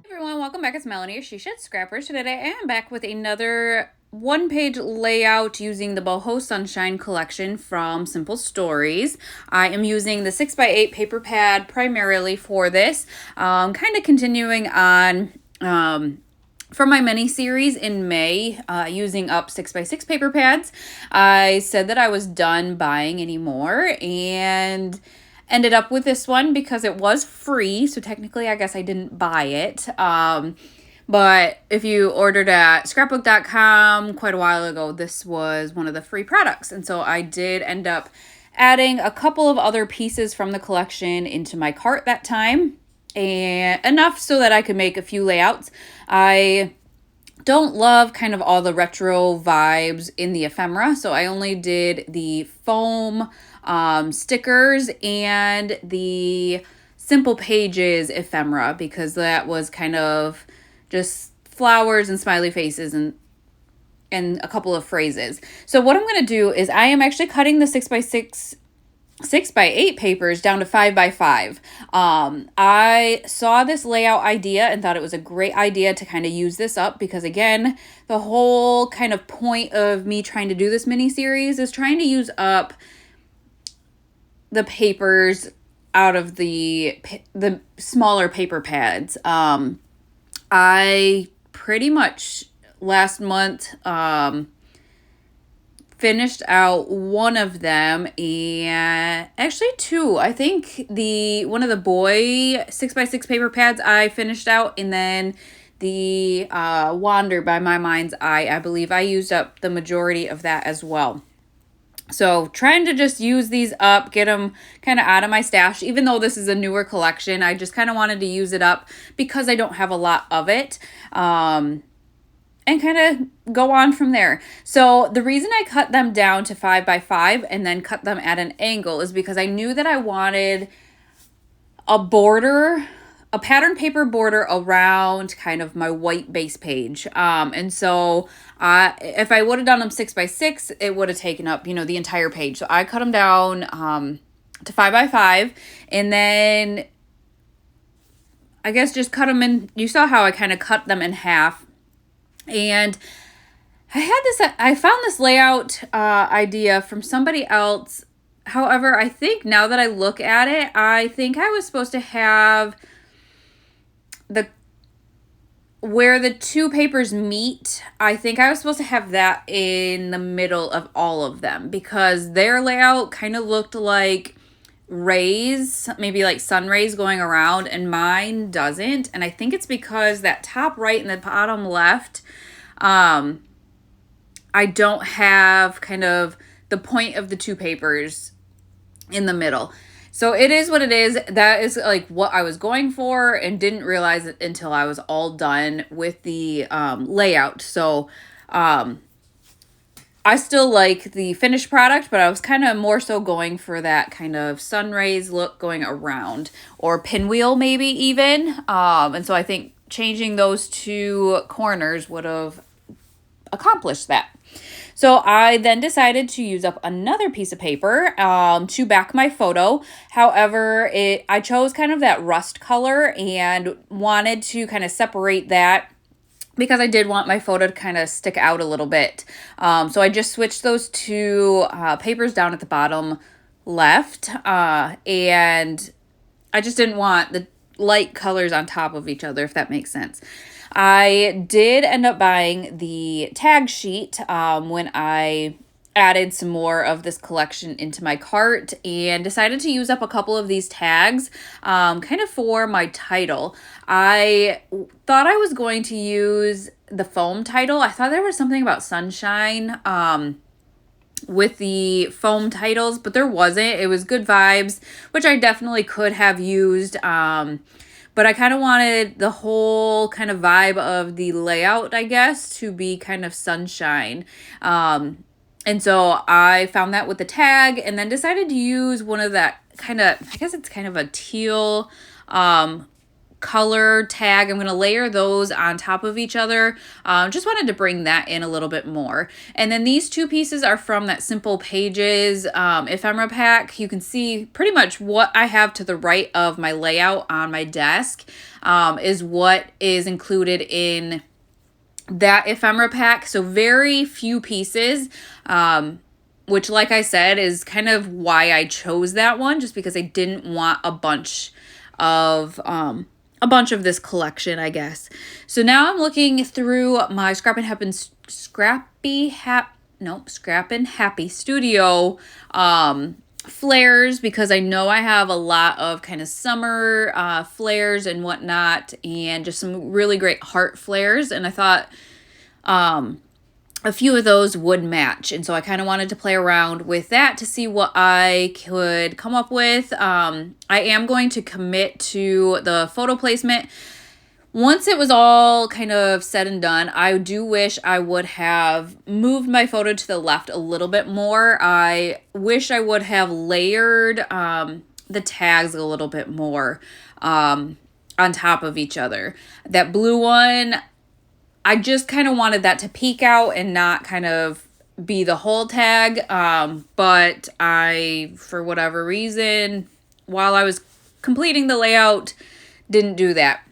Everyone, welcome back. It's Melanie, your She Shed Scrapper. Today I am back with another one-page layout using the Boho Sunshine collection from Simple Stories. I am using the 6x8 paper pad primarily for this, kind of continuing on from my mini series in May, using up 6x6 paper pads. I said that I was done buying anymore and ended up with this one because it was free. So technically, I guess I didn't buy it. But if you ordered at scrapbook.com quite a while ago, this was one of the free products. And so I did end up adding a couple of other pieces from the collection into my cart that time, and enough so that I could make a few layouts. I don't love kind of all the retro vibes in the ephemera, so I only did the foam stickers and the Simple Pages ephemera because that was kind of just flowers and smiley faces and a couple of phrases. So what I'm going to do is I am actually cutting the 6x8 papers down to 5x5. I saw this layout idea and thought it was a great idea to kind of use this up because, again, the whole kind of point of me trying to do this mini series is trying to use up the papers out of the smaller paper pads. I pretty much last month finished out one of them, and actually two. I think one of the boy 6x6 paper pads I finished out, and then the Wander by My Mind's Eye, I believe I used up the majority of that as well. So trying to just use these up, get them kind of out of my stash. Even though this is a newer collection, I just kind of wanted to use it up because I don't have a lot of it. And kind of go on from there. So the reason I cut them down to 5x5 and then cut them at an angle is because I knew that I wanted a border, a pattern paper border around kind of my white base page. And so if I would have done them 6x6, it would have taken up, the entire page. So I cut them down to 5x5, and then I guess just cut them in. You saw how I kind of cut them in half. And I found this layout idea from somebody else. However, I think now that I look at it, I think I was supposed to have where the two papers meet, I think I was supposed to have that in the middle of all of them because their layout kind of looked like rays, maybe like sun rays going around, and mine doesn't. And I think it's because that top right and the bottom left, I don't have kind of the point of the two papers in the middle. So it is what it is. That is like what I was going for and didn't realize it until I was all done with the layout. So I still like the finished product, but I was kind of more so going for that kind of sun rays look going around, or pinwheel maybe even. And so I think changing those two corners would have accomplished that. So I then decided to use up another piece of paper to back my photo. However, I chose kind of that rust color and wanted to kind of separate that because I did want my photo to kind of stick out a little bit. So I just switched those two papers down at the bottom left, and I just didn't want the light colors on top of each other, if that makes sense. I did end up buying the tag sheet when I added some more of this collection into my cart and decided to use up a couple of these tags kind of for my title. I thought I was going to use the foam title. I thought there was something about sunshine with the foam titles, but there wasn't. It was good vibes, which I definitely could have used. But I kind of wanted the whole kind of vibe of the layout, I guess, to be kind of sunshine. And so I found that with the tag and then decided to use one of that kind of, I guess it's kind of a teal color tag. I'm going to layer those on top of each other. Just wanted to bring that in a little bit more. And then these two pieces are from that Simple Pages ephemera pack. You can see pretty much what I have to the right of my layout on my desk is what is included in that ephemera pack. So very few pieces, which, like I said, is kind of why I chose that one, just because I didn't want a bunch of this collection, I guess. So now I'm looking through my Scrap and Happy Studio flares, because I know I have a lot of kind of summer flares and whatnot, and just some really great heart flares, and I thought a few of those would match, and so I kind of wanted to play around with that to see what I could come up with. I am going to commit to the photo placement. Once it was all kind of said and done, I do wish I would have moved my photo to the left a little bit more. I wish I would have layered the tags a little bit more on top of each other. That blue one, I just kind of wanted that to peek out and not kind of be the whole tag. But I, for whatever reason, while I was completing the layout, didn't do that.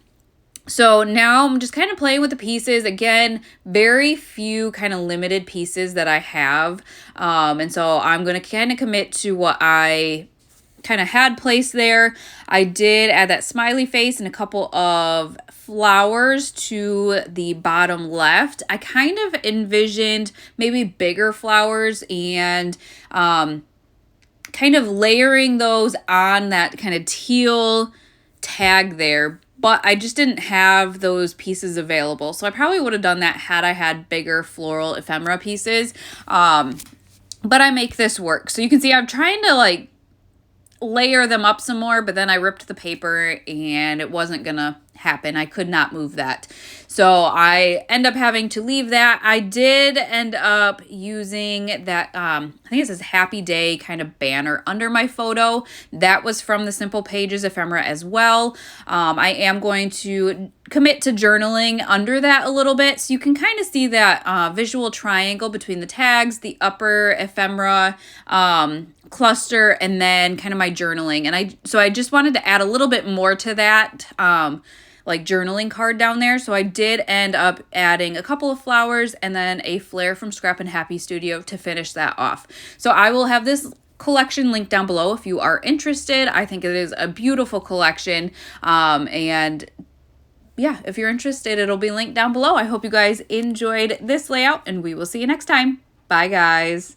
So now I'm just kind of playing with the pieces. Again, very few kind of limited pieces that I have. And so I'm going to kind of commit to what I kind of had placed there. I did add that smiley face and a couple of flowers to the bottom left. I kind of envisioned maybe bigger flowers and kind of layering those on that kind of teal tag there, but I just didn't have those pieces available. So I probably would have done that had I had bigger floral ephemera pieces. But I make this work. So you can see I'm trying to like layer them up some more, but then I ripped the paper and it wasn't gonna happen. I could not move that. So I end up having to leave that. I did end up using that, I think it says Happy Day kind of banner under my photo. That was from the Simple Pages ephemera as well. I am going to commit to journaling under that a little bit, so you can kind of see that visual triangle between the tags, the upper ephemera cluster, and then kind of my journaling. And I just wanted to add a little bit more to that like journaling card down there. So I did end up adding a couple of flowers and then a flare from Scrap and Happy Studio to finish that off. So I will have this collection linked down below if you are interested. I think it is a beautiful collection. And yeah, if you're interested, it'll be linked down below. I hope you guys enjoyed this layout, and we will see you next time. Bye, guys.